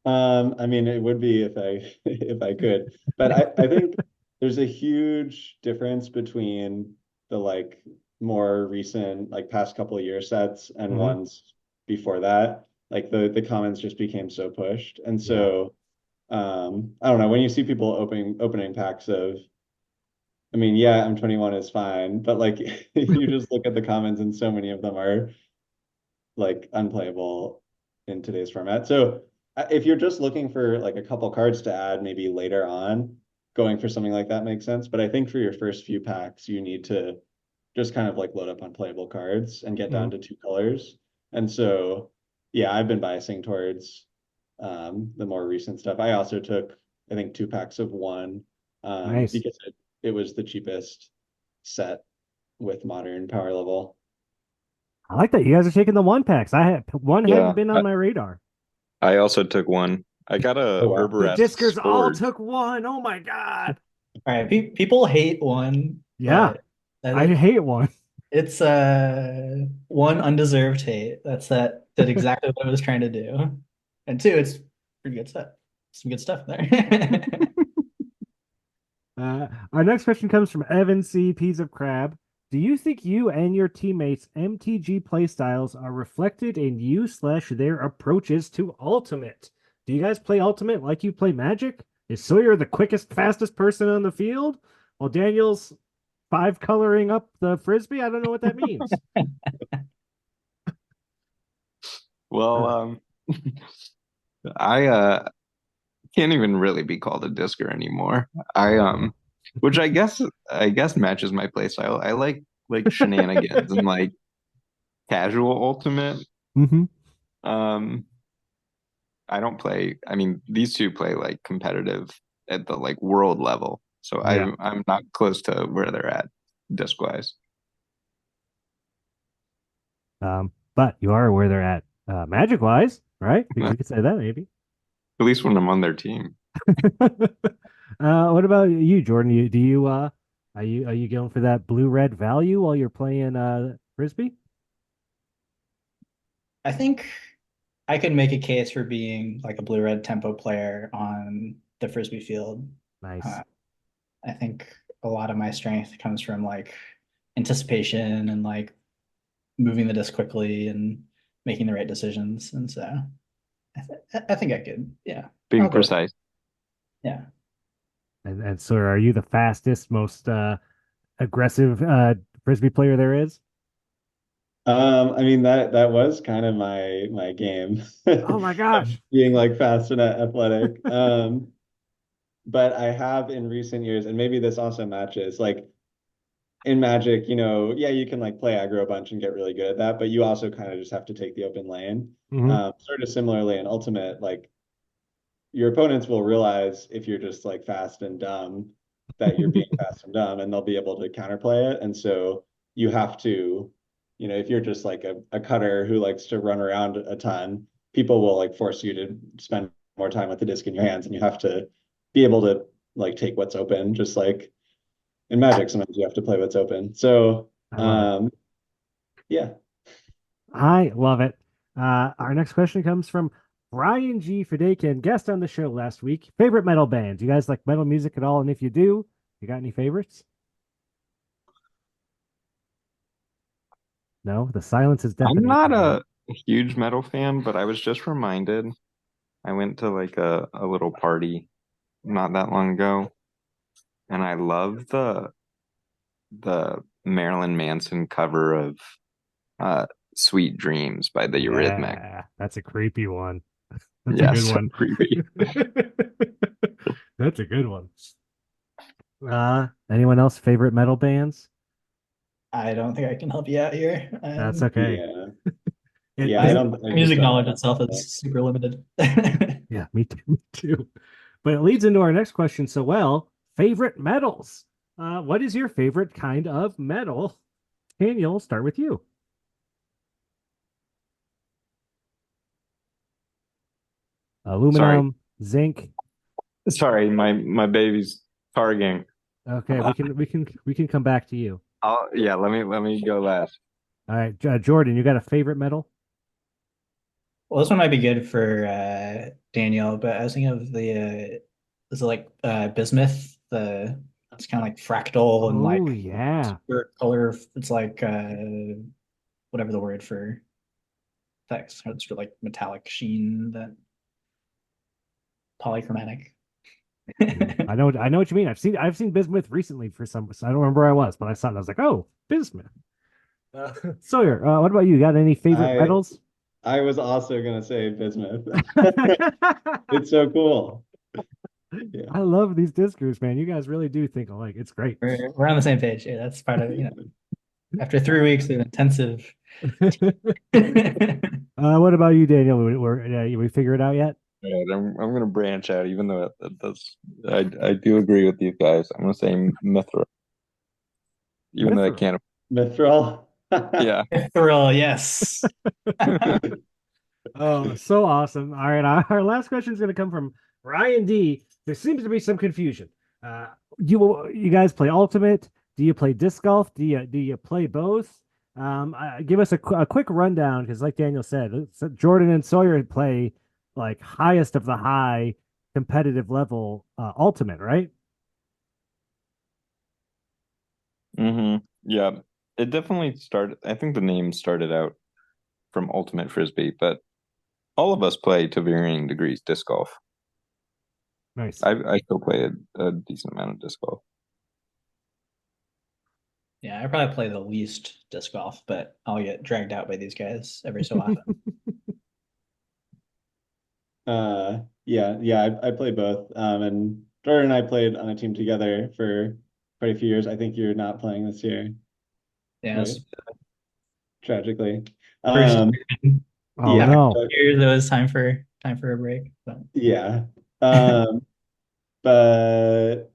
Speaker 6: I mean, it would be if I if I could, but I think there's a huge difference between the like more recent, like past couple of year sets and
Speaker 3: Hmm.
Speaker 6: ones before that. Like the comments just became so pushed, and
Speaker 3: Yeah,
Speaker 6: so I don't know, when you see people opening packs of, I mean, yeah, M21 is fine, but like you just look at the comments and so many of them are like unplayable in today's format. So if you're just looking for like a couple cards to add maybe later on, going for something like that makes sense. But I think for your first few packs, you need to just kind of like load up on playable cards and get down to 2 colors. And so, yeah, I've been biasing towards the more recent stuff. I also took, I think, 2 packs of 1
Speaker 3: Nice.
Speaker 6: because it was the cheapest set with modern power level.
Speaker 3: I like that you guys are taking the 1 packs. One
Speaker 7: Yeah.
Speaker 3: hadn't been on my radar.
Speaker 7: I also took 1. I got a
Speaker 6: Oh, wow.
Speaker 3: The
Speaker 7: Herberest
Speaker 3: Discers all
Speaker 7: Scourge.
Speaker 3: took 1. Oh my god.
Speaker 8: All right, people hate 1.
Speaker 3: Yeah,
Speaker 8: but
Speaker 3: I hate 1.
Speaker 8: it's 1 undeserved hate. That did exactly what I was trying to do. And 2, it's pretty good stuff. Some good stuff there.
Speaker 3: Our next question comes from Evan C. Peas of Crab. Do you think you and your teammates' MTG playstyles are reflected in you/their approaches to Ultimate? Do you guys play Ultimate like you play Magic? Is Sawyer the quickest, fastest person on the field, while Daniel's 5-coloring up the frisbee? I don't know what that means.
Speaker 7: Well, I can't even really be called a Disker anymore. Which I guess matches my play style. I like shenanigans and like casual Ultimate.
Speaker 3: Mm-hmm.
Speaker 7: I don't play. I mean, these two play like competitive at the like world level, so
Speaker 3: Yeah.
Speaker 7: I'm not close to where they're at disc wise.
Speaker 3: But you are where they're at Magic wise, right? We could say that maybe.
Speaker 7: At least when I'm on their team.
Speaker 3: What about you, Jordan? Are you going for that blue-red value while you're playing frisbee?
Speaker 8: I think I could make a case for being like a blue-red tempo player on the frisbee field.
Speaker 3: Nice.
Speaker 8: I think a lot of my strength comes from like anticipation and like moving the disc quickly and making the right decisions. And so I think I could, yeah.
Speaker 7: Being precise.
Speaker 8: Yeah.
Speaker 3: And so are you the fastest, most aggressive frisbee player there is?
Speaker 6: I mean that was kind of my game.
Speaker 3: Oh my gosh.
Speaker 6: Being like fast and athletic. But I have in recent years, and maybe this also matches, like in Magic, yeah, you can like play aggro a bunch and get really good at that, but you also kind of just have to take the open lane. Sort of similarly in Ultimate, like your opponents will realize if you're just like fast and dumb that you're being fast and dumb, and they'll be able to counterplay it. And so you have to, if you're just like a cutter who likes to run around a ton, people will like force you to spend more time with the disc in your hands, and you have to be able to like take what's open, just like in Magic, sometimes you have to play what's open. So, yeah.
Speaker 3: I love it. Our next question comes from Brian G. Fidaykin, guest on the show last week. Favorite metal band? Do you guys like metal music at all? And if you do, you got any favorites? No, the silence is deafening.
Speaker 7: I'm not a huge metal fan, but I was just reminded. I went to like a little party not that long ago, and I love the Marilyn Manson cover of Sweet Dreams by the Eurythmics.
Speaker 3: Yeah, that's a creepy one. That's
Speaker 7: Yeah,
Speaker 3: a good
Speaker 7: so
Speaker 3: one.
Speaker 7: creepy.
Speaker 3: That's a good one. Anyone else favorite metal bands?
Speaker 8: I don't think I can help you out here.
Speaker 3: That's okay.
Speaker 6: Yeah, I don't.
Speaker 8: Music knowledge itself is super limited.
Speaker 3: Yeah, me too. But it leads into our next question. So, favorite metals. What is your favorite kind of metal? Daniel, start with you. Aluminum, zinc.
Speaker 7: Sorry, my baby's targeting.
Speaker 3: Okay, we can come back to you.
Speaker 7: Yeah, let me go last.
Speaker 3: All right, Jordan, you got a favorite metal?
Speaker 8: Well, this one might be good for Daniel, but I was thinking of the is it like bismuth? It's kind of like fractal and like
Speaker 3: yeah,
Speaker 8: super color. It's like whatever the word for that. It's like metallic sheen, that polychromatic.
Speaker 3: I know what you mean. I've seen bismuth recently for some. I don't remember where I was, but I saw it. And I was like, oh, bismuth. Sawyer, what about you? Got any favorite metals?
Speaker 6: I was also gonna say bismuth. It's so cool. Yeah.
Speaker 3: I love these Discers, man. You guys really do think alike. It's great.
Speaker 8: We're on the same page. Yeah, that's part of, after 3 weeks of intensive.
Speaker 3: What about you, Daniel? We figure it out yet?
Speaker 7: Right, I'm gonna branch out, even though that does I do agree with you guys. I'm gonna say Mithra, even though I
Speaker 3: Mithril.
Speaker 7: can't.
Speaker 6: Mithril.
Speaker 7: Yeah.
Speaker 8: Thrill, yes.
Speaker 3: Oh, so awesome. All right, our last question is going to come from Ryan D. There seems to be some confusion. You guys play Ultimate? Do you play disc golf? Do you play both? Give us a quick rundown, because like Daniel said, Jordan and Sawyer play like highest of the high competitive level Ultimate, right?
Speaker 7: Yeah, it definitely started. I think the name started out from Ultimate Frisbee, but all of us play to varying degrees disc golf.
Speaker 3: Nice.
Speaker 7: I still play a decent amount of disc golf.
Speaker 8: Yeah, I probably play the least disc golf, but I'll get dragged out by these guys every so often.
Speaker 6: Yeah, I play both. And Jordan and I played on a team together for quite a few years. I think you're not playing this year,
Speaker 8: Yeah,
Speaker 6: right? Tragically.
Speaker 8: first
Speaker 6: Um,
Speaker 3: Oh
Speaker 6: yeah,
Speaker 3: no.
Speaker 8: year, it was time for a break. So.
Speaker 6: yeah. But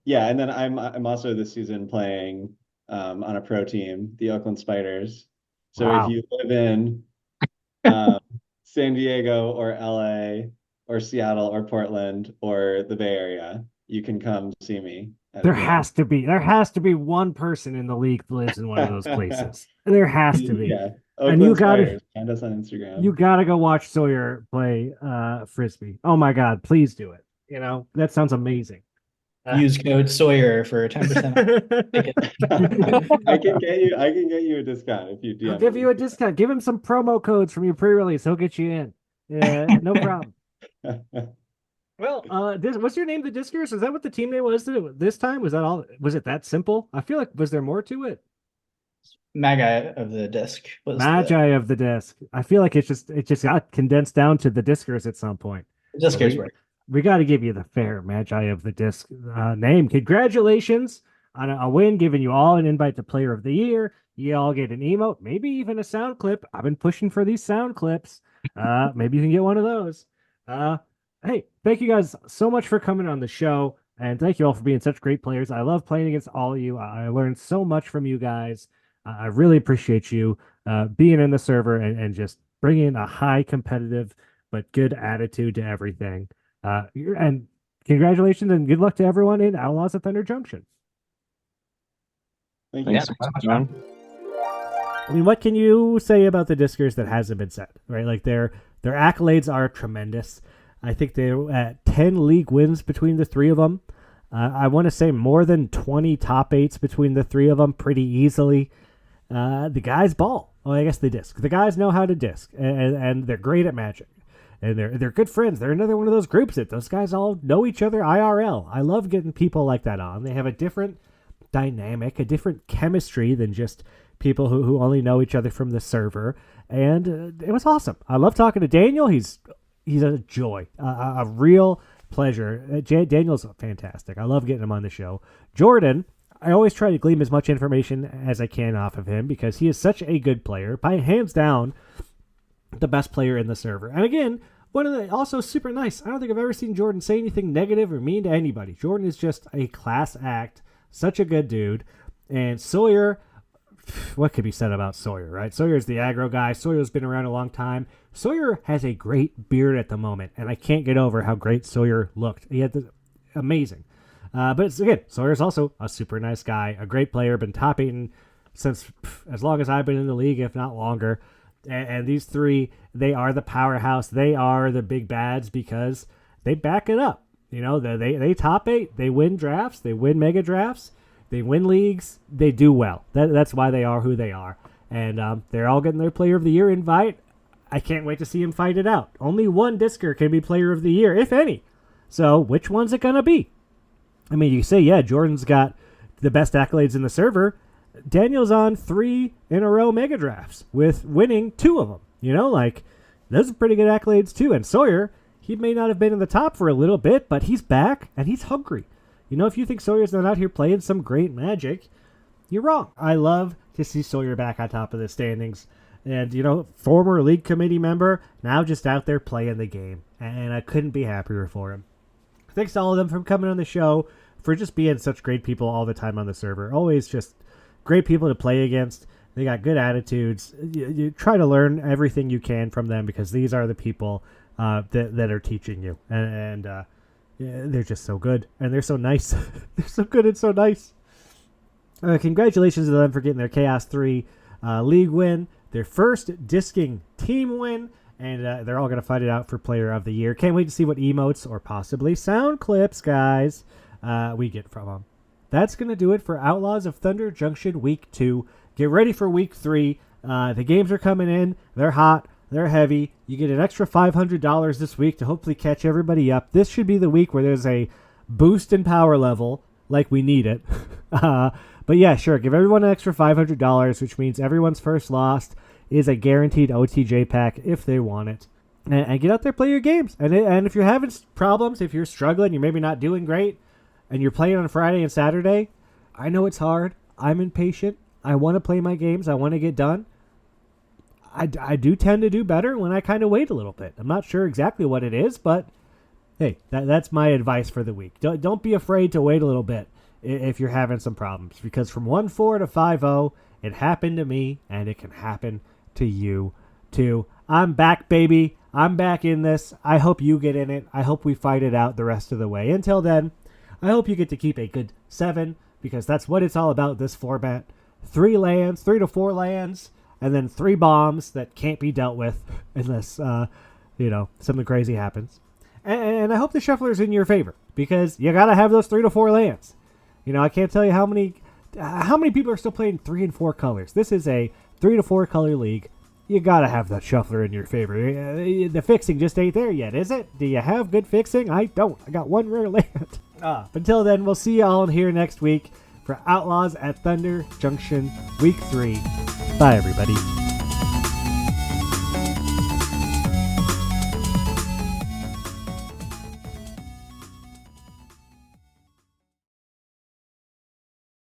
Speaker 6: yeah, and then I'm also this season playing on a pro team, the Oakland Spiders. So if
Speaker 3: Wow.
Speaker 6: you live in San Diego or LA or Seattle or Portland or the Bay Area, you can come see me at a
Speaker 3: There
Speaker 6: game.
Speaker 3: has to be one person in the league that lives in one of those places. There has to be.
Speaker 6: Yeah,
Speaker 3: And you
Speaker 6: Oakland
Speaker 3: gotta
Speaker 6: Spiders. Find us on Instagram.
Speaker 3: you gotta go watch Sawyer play frisbee. Oh my god, please do it. That sounds amazing.
Speaker 8: Use code Sawyer for 10% off.
Speaker 6: I can get you a discount if you DM
Speaker 3: I'll give
Speaker 6: me.
Speaker 3: you a discount. Give him some promo codes from your pre-release. He'll get you in. Yeah, no problem. Well, what's your name? The Discers? Is that what the team name was this time? Was that all? Was it that simple? I feel like, was there more to it?
Speaker 8: Magi of the disc was
Speaker 3: Magi of the Disc. I feel like it just got condensed down to the Discers at some point.
Speaker 8: the Discers were.
Speaker 3: We got to give you the fair Magi of the Disc name. Congratulations on a win, giving you all an invite to Player of the Year. You all get an emote, maybe even a sound clip. I've been pushing for these sound clips. Maybe you can get one of those. Hey, thank you guys so much for coming on the show, and thank you all for being such great players. I love playing against all of you. I learned so much from you guys. I really appreciate you being in the server and just bringing a high competitive but good attitude to everything. And congratulations and good luck to everyone in Outlaws of Thunder Junction.
Speaker 6: Thank you.
Speaker 7: Thanks, John.
Speaker 3: I mean, what can you say about the Discers that hasn't been said, right? Like their accolades are tremendous. I think they're at 10 league wins between the three of them. I want to say more than 20 top eights between the three of them pretty easily. The guys ball. Oh, I guess they disc. The guys know how to disc, and they're great at Magic. And they're good friends. They're another one of those groups that those guys all know each other IRL. I love getting people like that on. They have a different dynamic, a different chemistry than just people who only know each other from the server. And it was awesome. I love talking to Daniel. He's a joy, a real pleasure. Daniel's fantastic. I love getting him on the show. Jordan, I always try to glean as much information as I can off of him because he is such a good player. By hands down, the best player in the server. And again, also super nice. I don't think I've ever seen Jordan say anything negative or mean to anybody. Jordan is just a class act, such a good dude. And Sawyer, what could be said about Sawyer, right? Sawyer's the aggro guy. Sawyer's been around a long time. Sawyer has a great beard at the moment, and I can't get over how great Sawyer looked. He had amazing. But again, Sawyer's also a super nice guy, a great player, been top 8 since as long as I've been in the league, if not longer. And these three, they are the powerhouse. They are the big bads because they back it up. They top 8. They win drafts. They win mega drafts. They win leagues. They do well. That's why they are who they are. And they're all getting their Player of the Year invite. I can't wait to see them fight it out. Only one Discer can be Player of the Year, if any. So which one's it going to be? I mean, you say, yeah, Jordan's got the best accolades in the server. Daniel's on 3 in a row mega drafts with winning 2 of them. Those are pretty good accolades too. And Sawyer, He may not have been in the top for a little bit, but he's back, and he's hungry. You know, if you think Sawyer's not out here playing some great Magic, you're wrong. I love to see Sawyer back on top of the standings. And, you know, former league committee member, now just out there playing the game. And I couldn't be happier for him. Thanks to all of them for coming on the show, for just being such great people all the time on the server. Always just great people to play against. They got good attitudes. You try to learn everything you can from them because these are the people that are teaching you. And they're just so good. And they're so nice. They're so good and so nice. Congratulations to them for getting their Chaos 3 league win. Their first disking team win, and they're all going to fight it out for Player of the Year. Can't wait to see what emotes or possibly sound clips, guys, we get from them. That's going to do it for Outlaws of Thunder Junction Week 2. Get ready for Week 3. The games are coming in. They're hot. They're heavy. You get an extra $500 this week to hopefully catch everybody up. This should be the week where there's a boost in power level, like we need it. But yeah, sure, give everyone an extra $500, which means everyone's first lost is a guaranteed OTJ pack if they want it. And get out there, play your games. And if you're having problems, if you're struggling, you're maybe not doing great, and you're playing on Friday and Saturday, I know it's hard. I'm impatient. I want to play my games. I want to get done. I do tend to do better when I kind of wait a little bit. I'm not sure exactly what it is, but hey, that's my advice for the week. Don't be afraid to wait a little bit if you're having some problems, because from 1-4 to 5-0, it happened to me, and it can happen to you too. I'm back, baby. I'm back in this. I hope you get in it. I hope we fight it out the rest of the way. Until then, I hope you get to keep a good 7, because that's what it's all about, this format. 3 to 4 lands, and then 3 bombs that can't be dealt with unless, something crazy happens. And I hope the shuffler's in your favor, because you got to have those 3 to 4 lands. You know, I can't tell you how many people are still playing 3 and 4 colors. This is a 3 to 4 color league. You got to have that shuffler in your favor. The fixing just ain't there yet, is it? Do you have good fixing? I don't. I got 1 rare land. Until then, we'll see you all here next week for Outlaws at Thunder Junction Week 3. Bye, everybody.